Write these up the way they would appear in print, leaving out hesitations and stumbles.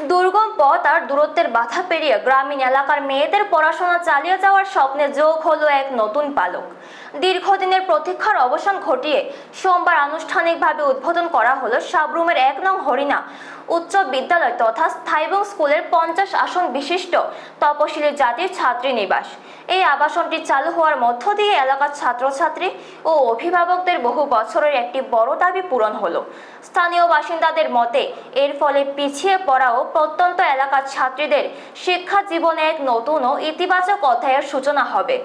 দুর্গম পথ আর দূরত্বের বাধা পেরিয়ে গ্রামীণ এলাকার মেয়েদের পড়াশোনা চালিয়ে যাওয়ার স্বপ্নে যোগ হলো এক নতুন পালক। দীর্ঘদিনের প্রতীক্ষার অবসান ঘটিয়ে সোমবার আনুষ্ঠানিকভাবে উদ্বোধন করা হলো সাবরুমের ১ নং হরিণা উচ্চ বিদ্যালয় তথা স্থায়ী স্কুলের 50 আসন বিশিষ্ট তপশিলি জাতির ছাত্রী নিবাস। এই আবাসনটি চালু হওয়ার মধ্য দিয়ে এলাকার ছাত্রছাত্রী ও অভিভাবকদের বহু বছরের একটি বড় দাবি পূরণ হলো। স্থানীয় বাসিন্দাদের মতে এর ফলে পিছিয়ে পড়া ও প্রত্যন্ত এলাকার ছাত্রীদের শিক্ষা জীবনে এক নতুন ও ইতিবাচক অধ্যায়ের সূচনা হবে।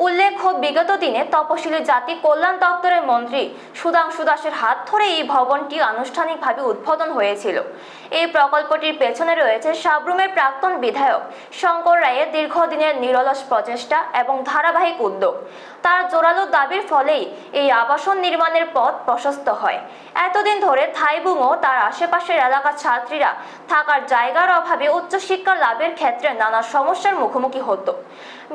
উল্লেখ্য, বিগত দিনে তপশিলি জাতি কল্যাণ দপ্তরের মন্ত্রী সুধাংশু দাসের হাত ধরে এই ভবনটি আনুষ্ঠানিকভাবে উদ্বোধন হয়েছিল। এই প্রকল্পটির পেছনে রয়েছে সাবরুমের প্রাক্তন বিধায়ক শঙ্কর রায়ের দীর্ঘদিনের নিরলস প্রচেষ্টা এবং ধারাবাহিক উদ্যোগ। তার জোরালো দাবির ফলেই এই আবাসন নির্মাণের পথ প্রশস্ত হয়। এতদিন ধরে থাইবুং ও তার আশেপাশের এলাকার ছাত্রীরা থাকার জায়গার অভাবে উচ্চশিক্ষা লাভের ক্ষেত্রে নানা সমস্যার মুখোমুখি হতো।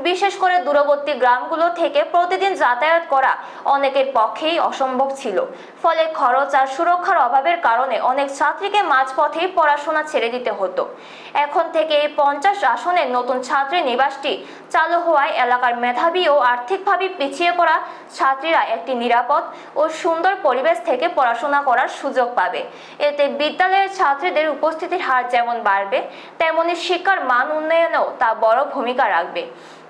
বিশেষ করে দূরবর্তী গ্রামগুলো থেকে প্রতিদিন যাতায়াত করা অনেকের পক্ষেই অসম্ভব ছিল। ফলে খরচ আর সুরক্ষার অভাবের কারণে অনেক ছাত্রীকে মাঝপথেই পড়াশোনা ছেড়ে দিতে হতো। এখন থেকে এই 50 আসনের নতুন ছাত্রী নিবাসটি চালু হওয়ায় এলাকার মেধাবী ও আর্থিকভাবে পিছিয়ে পড়া ছাত্রীরা একটি নিরাপদ ও সুন্দর পরিবেশ থেকে পড়াশোনা করার সুযোগ পাবে। এতে বিদ্যালয়ের ছাত্রীদের উপস্থিতির হার যেমন বাড়বে, তেমনি শিক্ষার মান উন্নয়নেও তা বড় ভূমিকা রাখবে।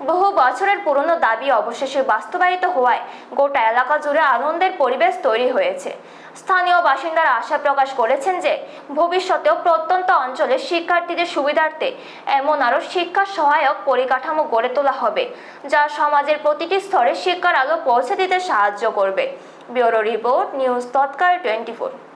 বহু বছরের পুরনো দাবি অবশেষে বাস্তবায়িত হওয়ায় গোটা এলাকা জুড়ে আনন্দের পরিবেশ তৈরি হয়েছে। স্থানীয় বাসিন্দারা আশা প্রকাশ করেছেন যে ভবিষ্যতেও প্রত্যন্ত অঞ্চলের শিক্ষার্থীদের সুবিধার্থে এমন আরও শিক্ষা সহায়ক পরিকাঠামো গড়ে তোলা হবে, যা সমাজের প্রতিটি স্তরে শিক্ষার আলো পৌঁছে দিতে সাহায্য করবে। ব্যুরো রিপোর্ট, নিউজ তৎকাল 24।